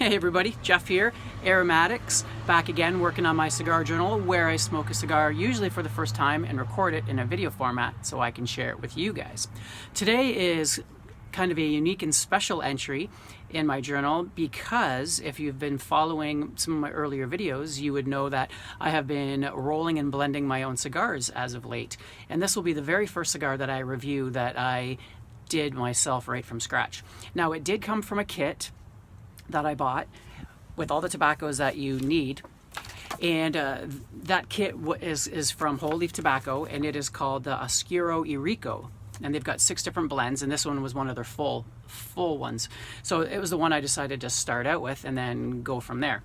Hey everybody, Jeff here, Aromatics, back again working on my cigar journal where I smoke a cigar usually for the first time and record it in a video format so I can share it with you guys. Today is kind of a unique and special entry in my journal because if you've been following some of my earlier videos, you would know that I have been rolling and blending my own cigars as of late. And this will be the very first cigar that I review that I did myself right from scratch. Now it did come from a kit that I bought with all the tobaccos that you need, and that kit is from Whole Leaf Tobacco, and it is called the Oscuro Irico, and they've got 6 different blends, and this one was one of their full ones. So it was the one I decided to start out with and then go from there.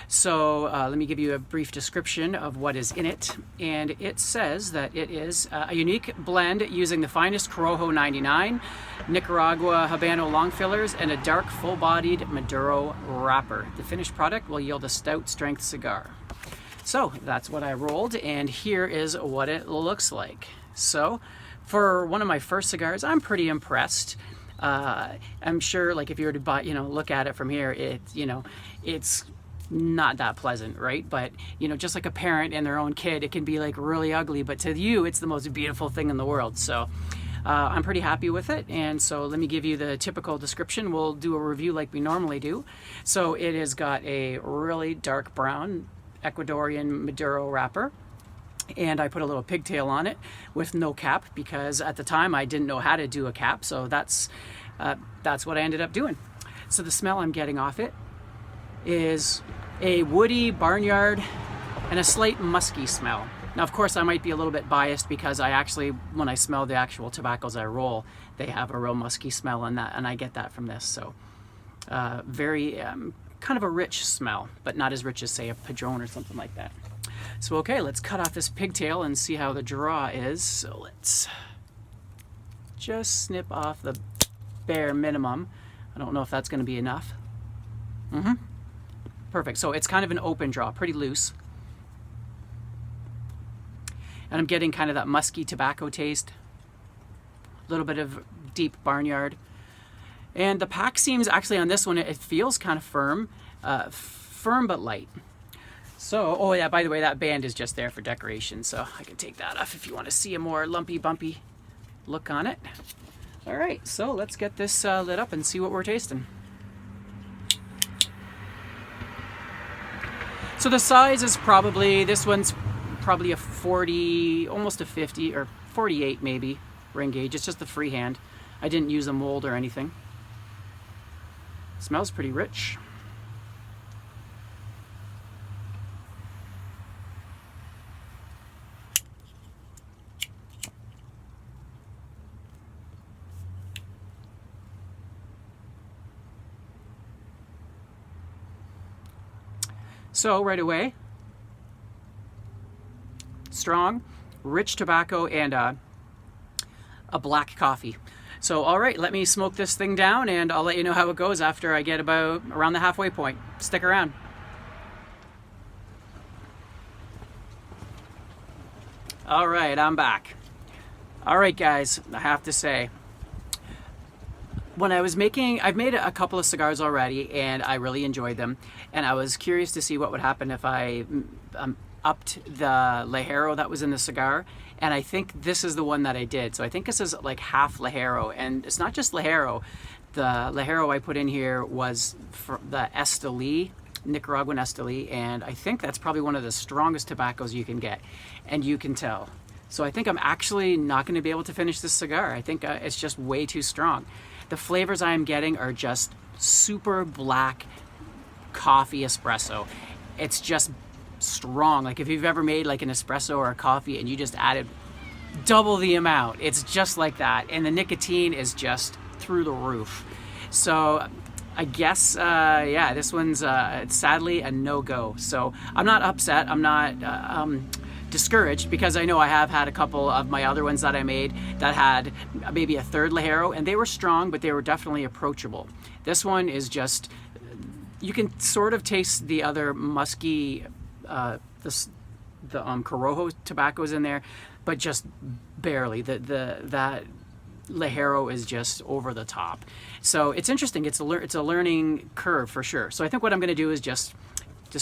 So let me give you a brief description of what is in it. And it says that it is a unique blend using the finest Corojo 99, Nicaragua Habano long fillers, and a dark full-bodied Maduro wrapper. The finished product will yield a stout strength cigar. So that's what I rolled, and here is what it looks like. So for one of my first cigars, I'm pretty impressed. I'm sure, like, if you were to buy, look at it from here, it's not that pleasant, right? But just like a parent and their own kid, it can be like really ugly, but to you it's the most beautiful thing in the world. So I'm pretty happy with it, and so let me give you the typical description. We'll do a review like we normally do. So it has got a really dark brown Ecuadorian Maduro wrapper, and I put a little pigtail on it with no cap because at the time I didn't know how to do a cap, so that's what I ended up doing. So the smell I'm getting off it is a woody barnyard and a slight musky smell. Now, of course, I might be a little bit biased because I actually, when I smell the actual tobaccos I roll, they have a real musky smell, and I get that from this. So very kind of a rich smell, but not as rich as, say, a Padron or something like that. So okay, let's cut off this pigtail and see how the draw is. So let's just snip off the bare minimum. I don't know if that's going to be enough. Perfect. So it's kind of an open draw, pretty loose. And I'm getting kind of that musky tobacco taste. A little bit of deep barnyard. And the pack seems, actually on this one, it feels kind of firm. Firm but light. So, oh yeah, by the way, that band is just there for decoration. So I can take that off if you want to see a more lumpy, bumpy look on it. All right, so let's get this lit up and see what we're tasting. So the size is probably, this one's probably a 40, almost a 50, or 48 maybe, ring gauge. It's just the freehand. I didn't use a mold or anything. Smells pretty rich. So right away, strong, rich tobacco, and a black coffee. So all right, let me smoke this thing down, and I'll let you know how it goes after I get about around the halfway point. Stick around. All right, I'm back. All right, guys, I have to say, when I was I've made a couple of cigars already, and I really enjoyed them. And I was curious to see what would happen if I upped the Ligero that was in the cigar. And I think this is the one that I did. So I think this is like half Ligero. And it's not just Ligero. The Ligero I put in here was for the Esteli, Nicaraguan Esteli. And I think that's probably one of the strongest tobaccos you can get. And you can tell. So I think I'm actually not going to be able to finish this cigar. I think it's just way too strong. The flavors I am getting are just super black coffee espresso. It's just strong. Like if you've ever made like an espresso or a coffee and you just added double the amount, it's just like that. And the nicotine is just through the roof. So I guess, yeah, this one's sadly a no-go. So I'm not upset. I'm not discouraged because I know I have had a couple of my other ones that I made that had maybe a third Ligero, and they were strong, but they were definitely approachable. This one is just, you can sort of taste the other musky, the Corojo tobaccos in there, but just barely. That Ligero is just over the top. So it's interesting. It's a learning curve for sure. So I think what I'm going to do is just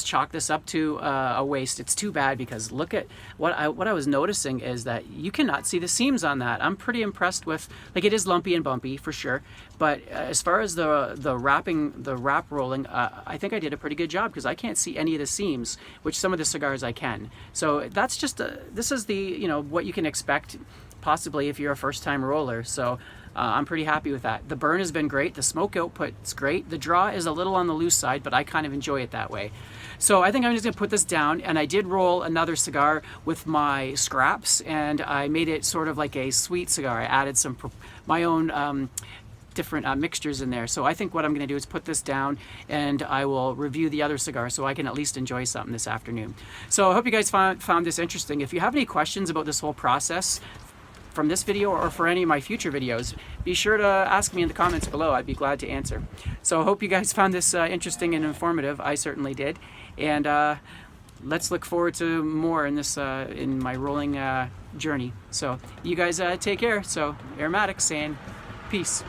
chalk this up to a waste. It's too bad because look at what I was noticing is that you cannot see the seams on that. I'm pretty impressed with, like, it is lumpy and bumpy for sure, but as far as the wrap rolling, I think I did a pretty good job because I can't see any of the seams, which some of the cigars I can. So that's just this is the, you know, what you can expect possibly if you're a first-time roller. So I'm pretty happy with that. The burn has been great. The smoke output's great. The draw is a little on the loose side, but I kind of enjoy it that way. So I think I'm just gonna put this down, and I did roll another cigar with my scraps, and I made it sort of like a sweet cigar. I added some my own different mixtures in there. So I think what I'm gonna do is put this down, and I will review the other cigar so I can at least enjoy something this afternoon. So I hope you guys found this interesting. If you have any questions about this whole process from this video or for any of my future videos, be sure to ask me in the comments below. I'd be glad to answer. So I hope you guys found this interesting and informative. I certainly did. And let's look forward to more in this in my rolling journey. So you guys take care. So Aromatics saying peace.